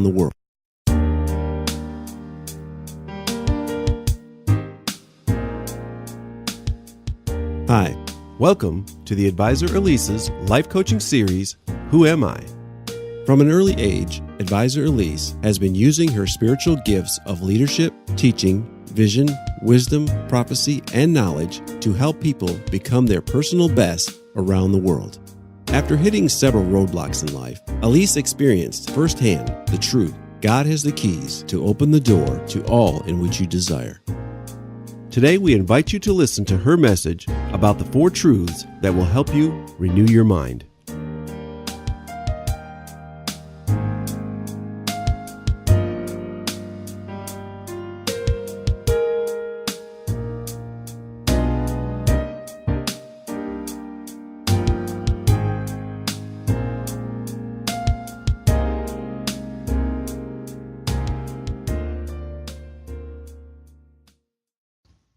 the world. Hi, welcome to the Advisor Alice's life coaching series, Who Am I? From an early age, Advisor Alise has been using her spiritual gifts of leadership, teaching, vision, wisdom, prophecy, and knowledge to help people become their personal best around the world. After hitting several roadblocks in life, Alise experienced firsthand the truth. God has the keys to open the door to all in which you desire. Today, we invite you to listen to her message about the 4 truths that will help you renew your mind.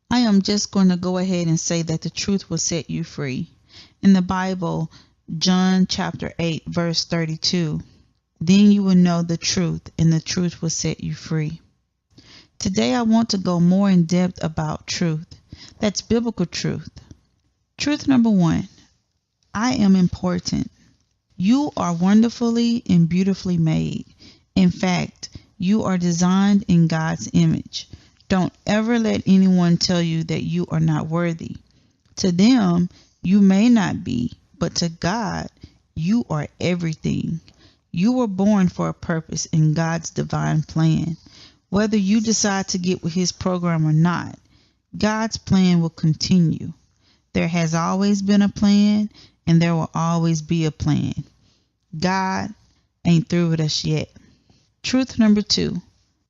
I am just going to go ahead and say that the truth will set you free. In the Bible, John chapter 8, verse 32, then you will know the truth, and the truth will set you free. Today I want to go more in depth about truth. That's biblical truth. Truth number 1, I am important. You are wonderfully and beautifully made. In fact, you are designed in God's image. Don't ever let anyone tell you that you are not worthy. To them, you may not be, but to God, you are everything. You were born for a purpose in God's divine plan. Whether you decide to get with His program or not, God's plan will continue. There has always been a plan, and there will always be a plan. God ain't through with us yet. Truth number 2,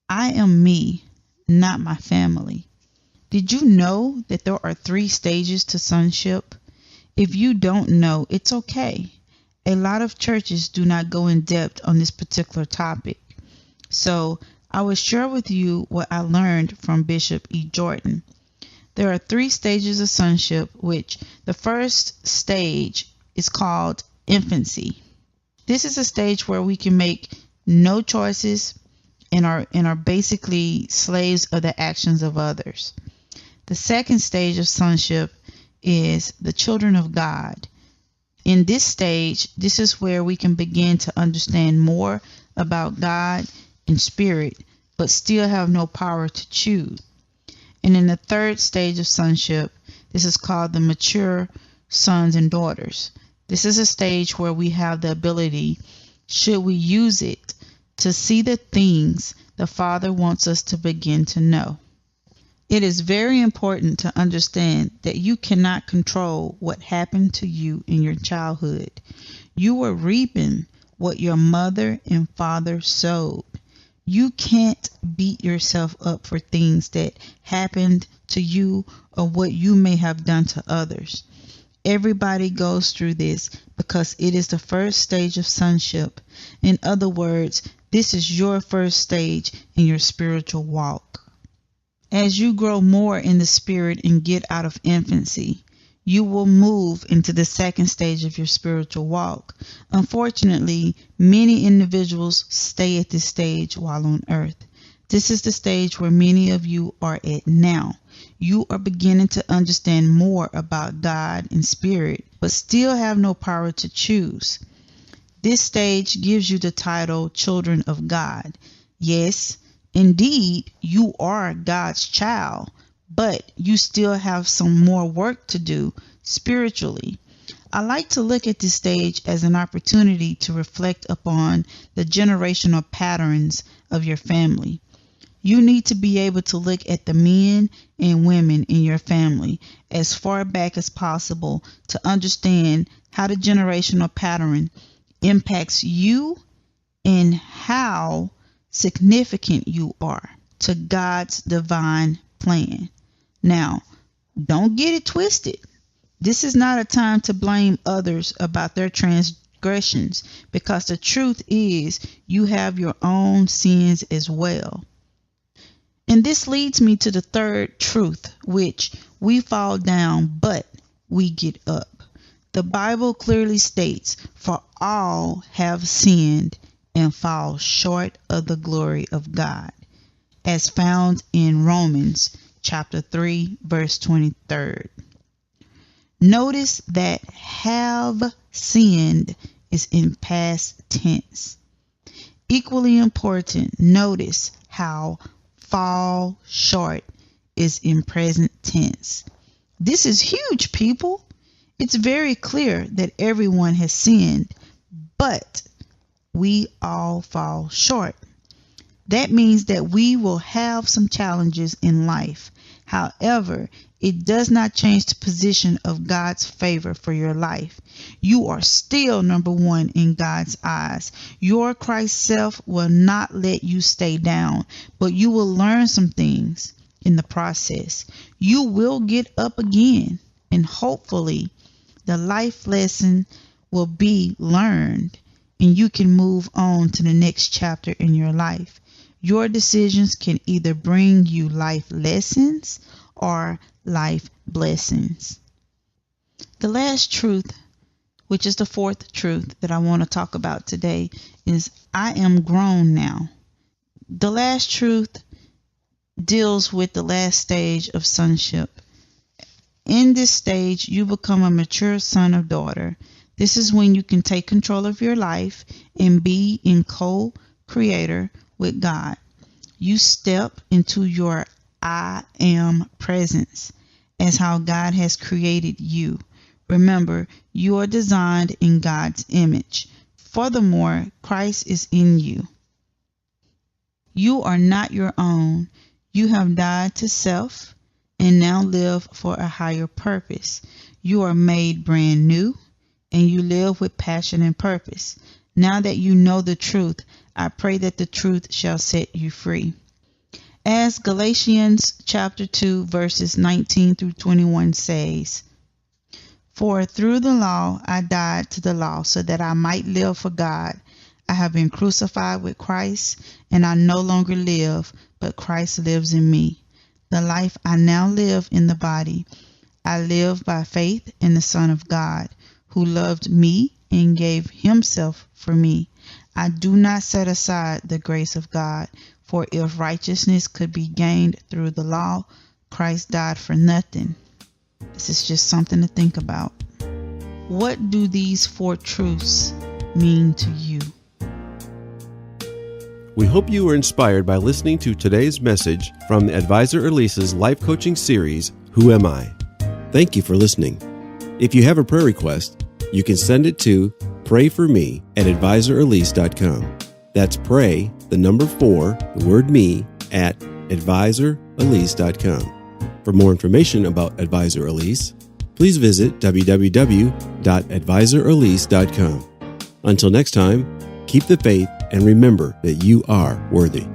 I am me, not my family. Did you know that there are 3 stages to sonship? If you don't know, it's okay. A lot of churches do not go in depth on this particular topic. So I will share with you what I learned from Bishop E. Jordan. There are 3 stages of sonship, which the first stage is called infancy. This is a stage where we can make no choices and are basically slaves of the actions of others. The second stage of sonship is the children of God. In this stage, this is where we can begin to understand more about God in spirit, but still have no power to choose. And in the third stage of sonship, this is called the mature sons and daughters. This is a stage where we have the ability, should we use it, to see the things the Father wants us to begin to know. It is very important to understand that you cannot control what happened to you in your childhood. You were reaping what your mother and father sowed. You can't beat yourself up for things that happened to you or what you may have done to others. Everybody goes through this because it is the first stage of sonship. In other words, this is your first stage in your spiritual walk. As you grow more in the spirit and get out of infancy, you will move into the second stage of your spiritual walk. Unfortunately, many individuals stay at this stage while on earth. This is the stage where many of you are at now. You are beginning to understand more about God and spirit, but still have no power to choose. This stage gives you the title Children of God. Yes, indeed, you are God's child, but you still have some more work to do spiritually. I like to look at this stage as an opportunity to reflect upon the generational patterns of your family. You need to be able to look at the men and women in your family as far back as possible to understand how the generational pattern impacts you and how significant you are to God's divine plan. Now, don't get it twisted. This is not a time to blame others about their transgressions, because the truth is you have your own sins as well. And this leads me to the third truth, which we fall down, but we get up. The Bible clearly states, for all have sinned and fall short of the glory of God, as found in Romans chapter 3, verse 23. Notice that have sinned is in past tense. Equally important, notice how fall short is in present tense. This is huge, people. It's very clear that everyone has sinned, but we all fall short. That means that we will have some challenges in life. However, it does not change the position of God's favor for your life. You are still number one in God's eyes. Your Christ self will not let you stay down, but you will learn some things in the process. You will get up again, and hopefully the life lesson will be learned, and you can move on to the next chapter in your life. Your decisions can either bring you life lessons or life blessings. The last truth, which is the fourth truth that I want to talk about today, is I am grown now. The last truth deals with the last stage of sonship. In this stage, you become a mature son or daughter. This is when you can take control of your life and be in co-creator with God. You step into your I am presence as how God has created you. Remember, you are designed in God's image. Furthermore, Christ is in you. You are not your own. You have died to self and now live for a higher purpose. You are made brand new and you live with passion and purpose. Now that you know the truth, I pray that the truth shall set you free. As Galatians chapter 2 verses 19 through 21 says, "For through the law I died to the law so that I might live for God. I have been crucified with Christ, and I no longer live, but Christ lives in me. The life I now live in the body, I live by faith in the Son of God, who loved me and gave himself for me. I do not set aside the grace of God, for if righteousness could be gained through the law, Christ died for nothing." This is just something to think about. What do these four truths mean to you? We hope you were inspired by listening to today's message from Advisor Alice's life coaching series, Who Am I? Thank you for listening. If you have a prayer request, you can send it to prayforme@advisoralise.com. That's pray, the number 4, the word me, at advisoralise.com. For more information about Advisor Alise, please visit www.advisoralise.com. Until next time, keep the faith and remember that you are worthy.